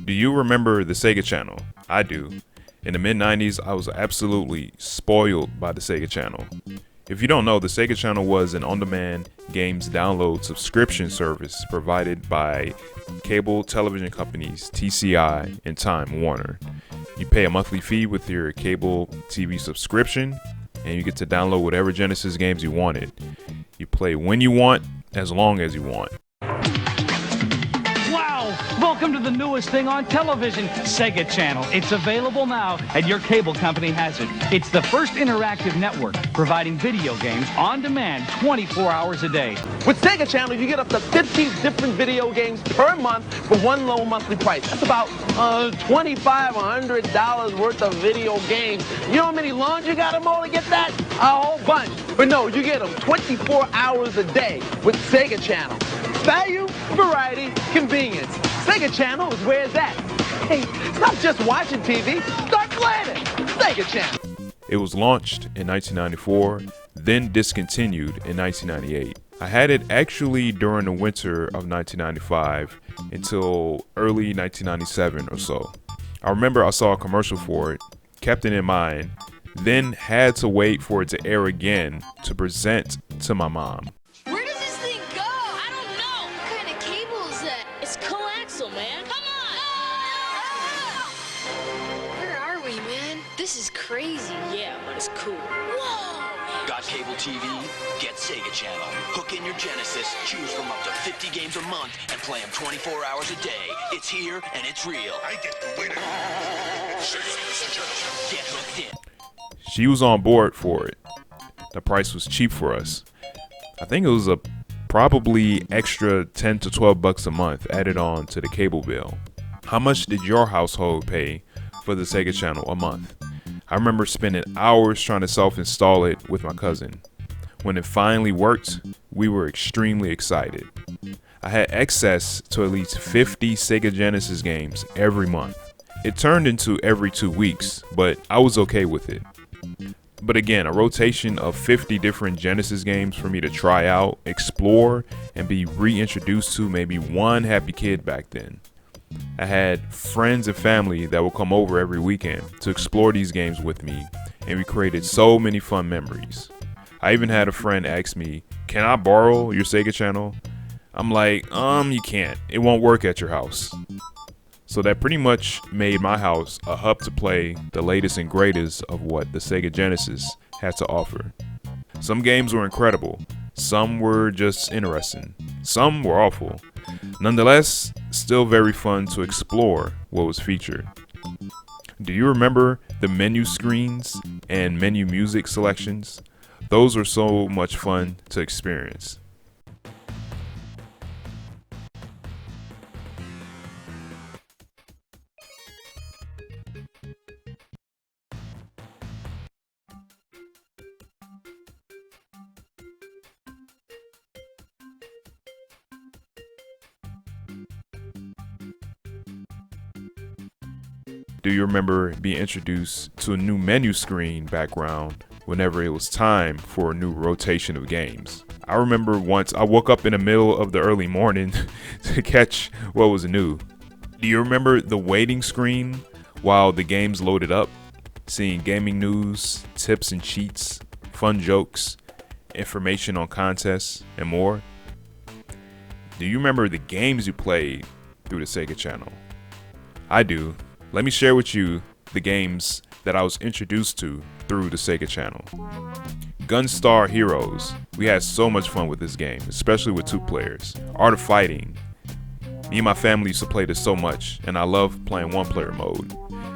Do you remember the Sega Channel? I do. In the mid-90s, I was absolutely spoiled by the Sega Channel. If you don't know, the Sega Channel was an on-demand games download subscription service provided by cable television companies TCI and Time Warner. You pay a monthly fee with your cable TV subscription, and you get to download whatever Genesis games you wanted. You play when you want, as long as you want. Welcome to the newest thing on television, Sega Channel. It's available now, and your cable company has it. It's the first interactive network providing video games on demand 24 hours a day. With Sega Channel, you get up to 15 different video games per month for one low monthly price. That's about $2,500 worth of video games. You know how many lawns you got them all to get that? A whole bunch. But no, you get them 24 hours a day with Sega Channel. Value, variety, convenience. Sega Channel is where it's at. Hey, stop just watching TV. Start playing it. Sega Channel. It was launched in 1994, then discontinued in 1998. I had it actually during the winter of 1995 until early 1997 or so. I remember I saw a commercial for it, kept it in mind, then had to wait for it to air again to present to my mom. This is crazy. Yeah, but it's cool. Whoa! Got cable TV? Get Sega Channel. Hook in your Genesis, choose from up to 50 games a month, and play them 24 hours a day. It's here and it's real. I get the winner. Get hooked in. She was on board for it. The price was cheap for us. I think it was a probably extra 10 to 12 bucks a month added on to the cable bill. How much did your household pay for the Sega Channel a month? I remember spending hours trying to self-install it with my cousin. When it finally worked, we were extremely excited. I had access to at least 50 Sega Genesis games every month. It turned into every 2 weeks, but I was okay with it. But again, a rotation of 50 different Genesis games for me to try out, explore, and be reintroduced to maybe one happy kid back then. I had friends and family that would come over every weekend to explore these games with me, and we created so many fun memories. I even had a friend ask me, "Can I borrow your Sega Channel?" I'm like, you can't. It won't work at your house. So that pretty much made my house a hub to play the latest and greatest of what the Sega Genesis had to offer. Some games were incredible. Some were just interesting. Some were awful. Nonetheless, still very fun to explore what was featured. Do you remember the menu screens and menu music selections? Those were so much fun to experience. Do you remember being introduced to a new menu screen background whenever it was time for a new rotation of games? I remember once I woke up in the middle of the early morning to catch what was new. Do you remember the waiting screen while the games loaded up? Seeing gaming news, tips and cheats, fun jokes, information on contests, and more? Do you remember the games you played through the Sega Channel? I do. Let me share with you the games that I was introduced to through the Sega Channel. Gunstar Heroes. We had so much fun with this game, especially with 2 players. Art of Fighting. Me and my family used to play this so much, and I love playing 1-player mode.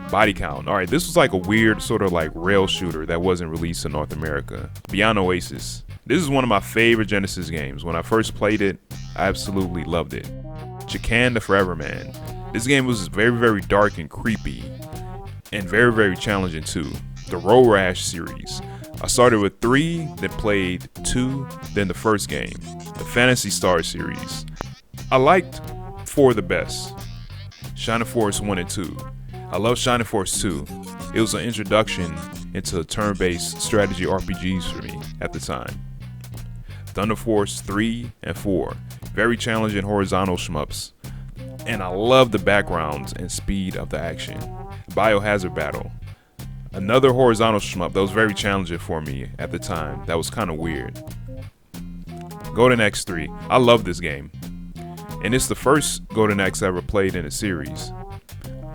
Body Count. Alright, this was like a weird sort of like rail shooter that wasn't released in North America. Beyond Oasis. This is one of my favorite Genesis games. When I first played it, I absolutely loved it. Chikan the Forever Man. This game was very, very dark and creepy, and very, very challenging too. The Road Rash series. I started with 3, then played 2, then the first game. The Phantasy Star series. I liked 4 the best. Shining Force 1 and 2. I love Shining Force 2. It was an introduction into turn-based strategy RPGs for me at the time. Thunder Force 3 and 4. Very challenging horizontal shmups. and I love the backgrounds and speed of the action. Biohazard Battle. Another horizontal shmup that was very challenging for me at the time. That was kind of weird. Golden Axe 3. I love this game. And it's the first Golden Axe I ever played in a series.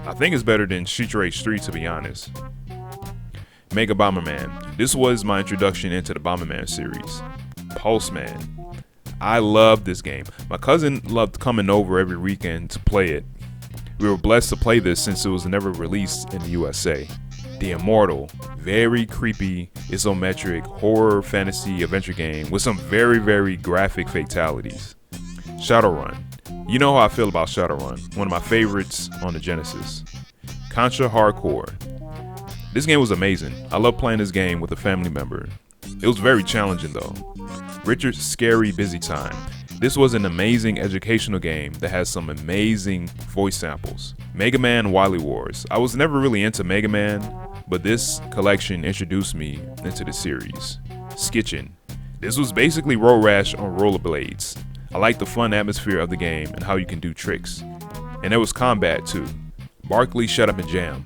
I think it's better than Street Rage 3, to be honest. Mega Bomberman. This was my introduction into the Bomberman series. Pulseman. I love this game. My cousin loved coming over every weekend to play it. We were blessed to play this since it was never released in the USA. The Immortal. Very creepy, isometric, horror fantasy adventure game with some very, very graphic fatalities. Shadowrun. You know how I feel about Shadowrun, one of my favorites on the Genesis. Contra Hardcore. This game was amazing. I love playing this game with a family member. It was very challenging though. Richard's Scary Busy Time. This was an amazing educational game that has some amazing voice samples. Mega Man Wily Wars. I was never really into Mega Man, but this collection introduced me into the series. Skitchin. This was basically Road Rash on rollerblades. I like the fun atmosphere of the game and how you can do tricks. And there was combat too. Barkley Shut Up and Jam.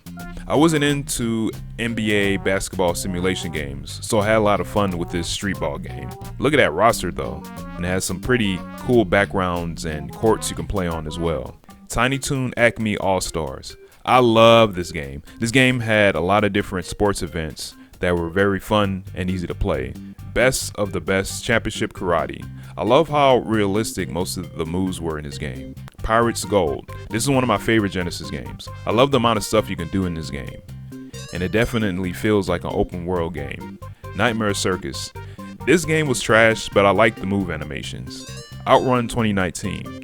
I wasn't into NBA basketball simulation games, so I had a lot of fun with this street ball game. Look at that roster though, and it has some pretty cool backgrounds and courts you can play on as well. Tiny Toon Acme All-Stars. I love this game. This game had a lot of different sports events that were very fun and easy to play. Best of the best championship karate. I love how realistic most of the moves were in this game. Pirates Gold. This is one of my favorite Genesis games. I love the amount of stuff you can do in this game. And it definitely feels like an open world game. Nightmare Circus. This game was trash, but I liked the move animations. Outrun 2019.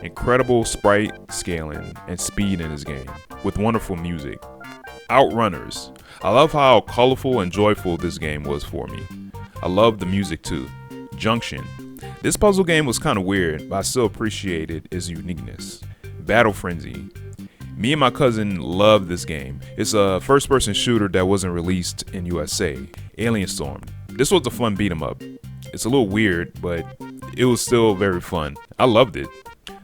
Incredible sprite scaling and speed in this game, with wonderful music. Outrunners. I love how colorful and joyful this game was for me. I love the music too. Junction. This puzzle game was kind of weird, but I still appreciated its uniqueness. Battle Frenzy. Me and my cousin loved this game. It's a first-person shooter that wasn't released in USA. Alien Storm. This was a fun beat 'em up. It's a little weird, but it was still very fun. I loved it.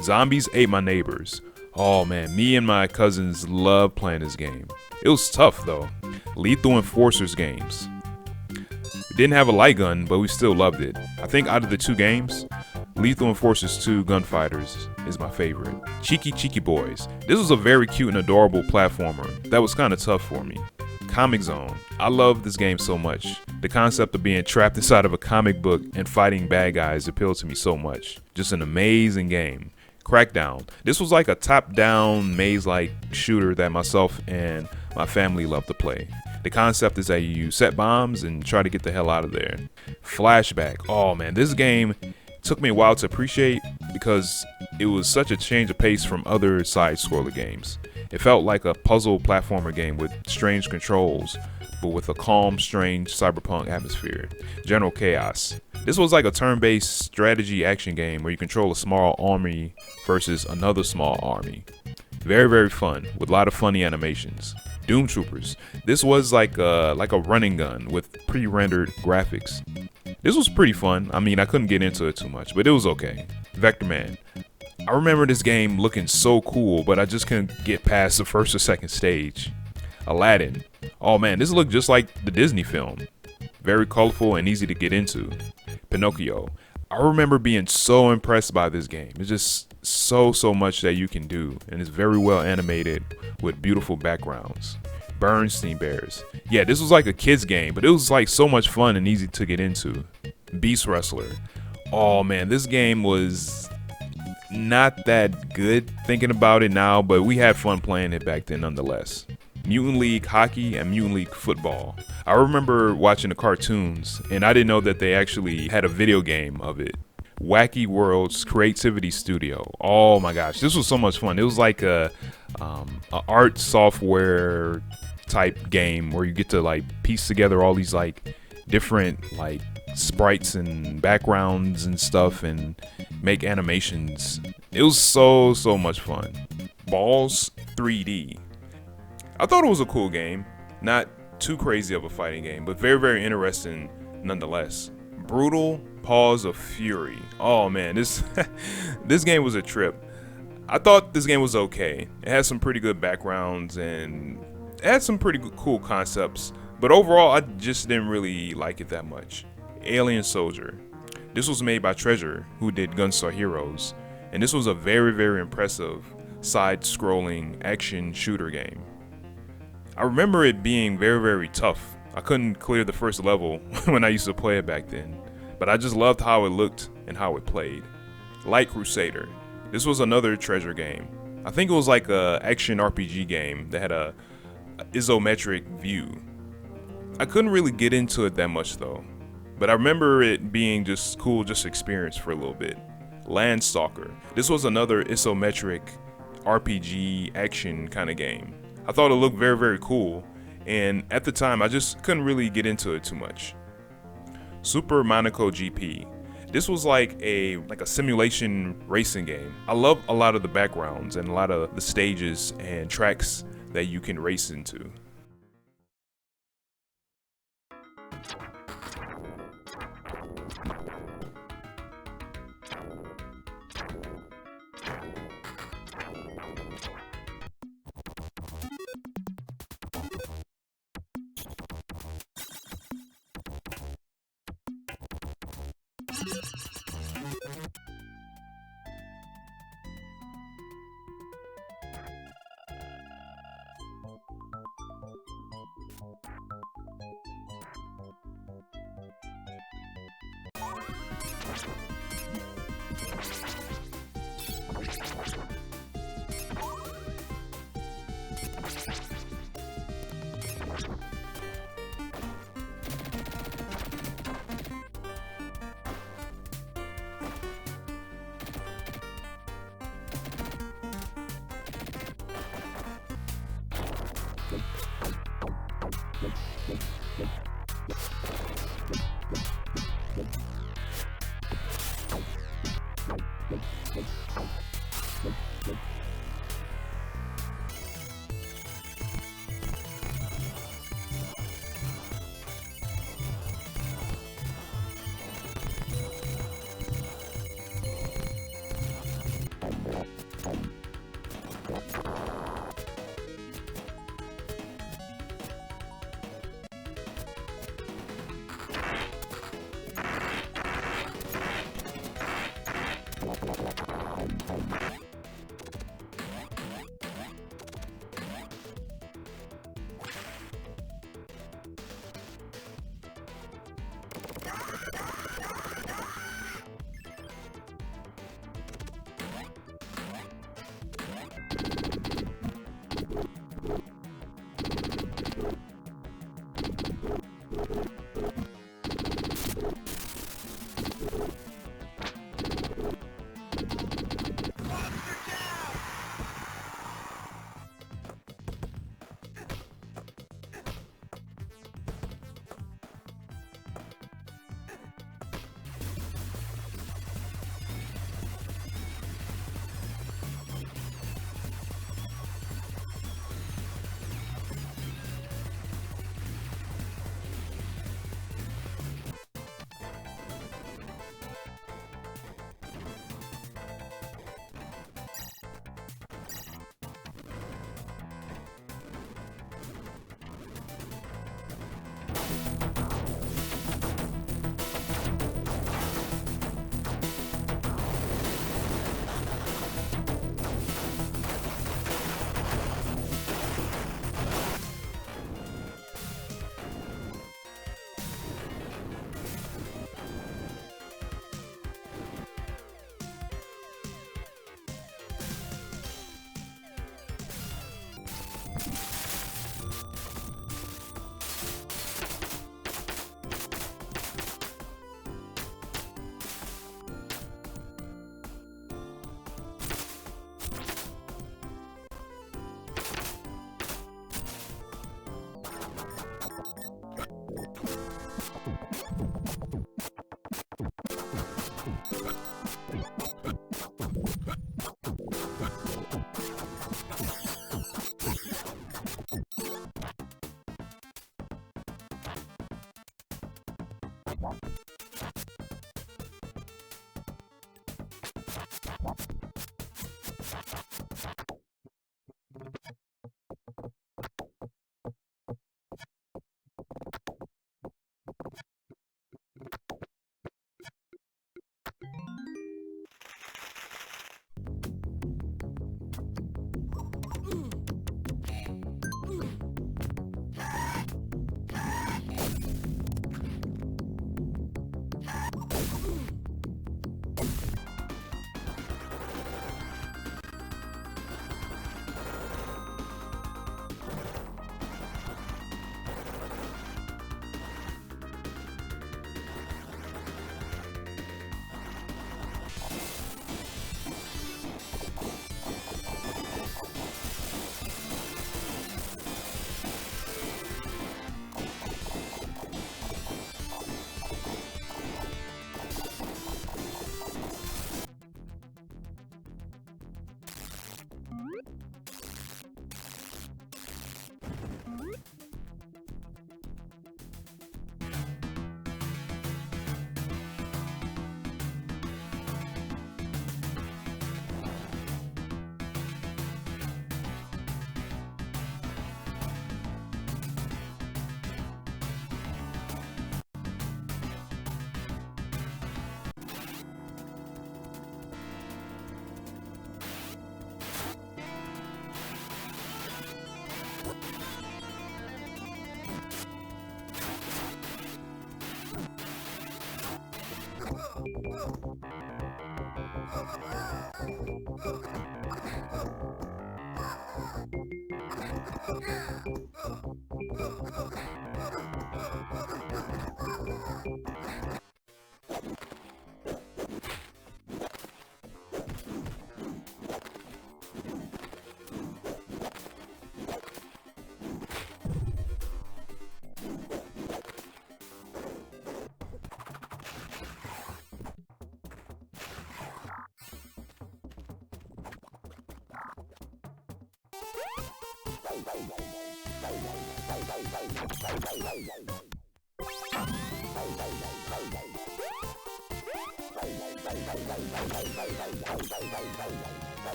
Zombies Ate My Neighbors. Oh man, me and my cousins loved playing this game. It was tough though. Lethal Enforcers games. We didn't have a light gun, but we still loved it. I think out of the two games, Lethal Enforcers 2 Gunfighters is my favorite. Cheeky Cheeky Boys. This was a very cute and adorable platformer that was kind of tough for me. Comic Zone. I love this game so much. The concept of being trapped inside of a comic book and fighting bad guys appealed to me so much. Just an amazing game. Crackdown. This was like a top-down maze-like shooter that myself and my family love to play. The concept is that you set bombs and try to get the hell out of there. Flashback. Oh man, this game took me a while to appreciate because it was such a change of pace from other side-scroller games. It felt like a puzzle platformer game with strange controls, but with a calm, strange cyberpunk atmosphere. General Chaos. This was like a turn-based strategy action game where you control a small army versus another small army. Very, very fun, with a lot of funny animations. Doom Troopers. This was like a running gun with pre-rendered graphics. This was pretty fun. I mean, I couldn't get into it too much, but it was okay. Vector Man. I remember this game looking so cool, but I just couldn't get past the first or second stage. Aladdin. Oh man, this looked just like the Disney film. Very colorful and easy to get into. Pinocchio. I remember being so impressed by this game. It's just so much that you can do, and it's very well animated with beautiful backgrounds. Bernstein Bears. Yeah, this was like a kid's game, but it was like so much fun and easy to get into. Beast Wrestler. Oh man, this game was not that good thinking about it now, but we had fun playing it back then nonetheless. Mutant League Hockey and Mutant League Football. I remember watching the cartoons, and I didn't know that they actually had a video game of it. Wacky Worlds Creativity Studio. Oh my gosh, this was so much fun. It was like a art software type game where you get to like piece together all these like different like sprites and backgrounds and stuff and make animations. It was so much fun. Balls 3D. I thought it was a cool game. Not too crazy of a fighting game, but very interesting nonetheless. Brutal Paws of Fury. Oh man, this this game was a trip. I thought this game was okay. It had some pretty good backgrounds and it had some pretty cool concepts, but overall I just didn't really like it that much. Alien Soldier. This was made by Treasure, who did Gunstar Heroes, and this was a very impressive side-scrolling action shooter game. I remember it being very tough. I couldn't clear the first level when I used to play it back then, but I just loved how it looked and how it played. Light Crusader. This was another Treasure game. I think it was like a action RPG game that had a isometric view. I couldn't really get into it that much though, but I remember it being just cool just to experience for a little bit. Landstalker. This was another isometric RPG action kind of game. I thought it looked very cool, and at the time I just couldn't really get into it too much. Super Monaco GP. This was like a simulation racing game. I love a lot of the backgrounds and a lot of the stages and tracks that you can race into.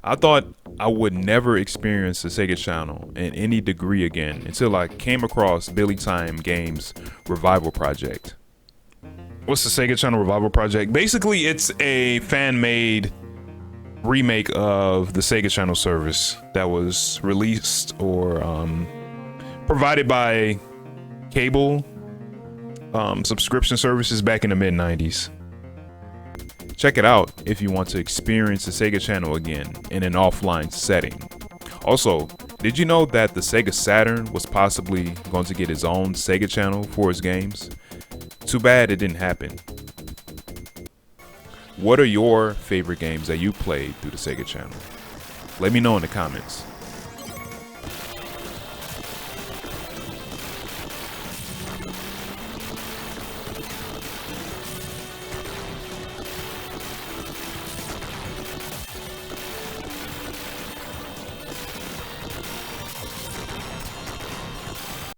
I thought I would never experience the Sega Channel in any degree again until I came across Billy Time Games' Revival Project. What's the Sega Channel Revival Project? Basically, it's a fan-made remake of the Sega Channel service that was released or provided by cable subscription services back in the mid-90s. Check it out if you want to experience the Sega Channel again in an offline setting. Also, did you know that the Sega Saturn was possibly going to get its own Sega Channel for its games? Too bad it didn't happen. What are your favorite games that you played through the Sega Channel? Let me know in the comments.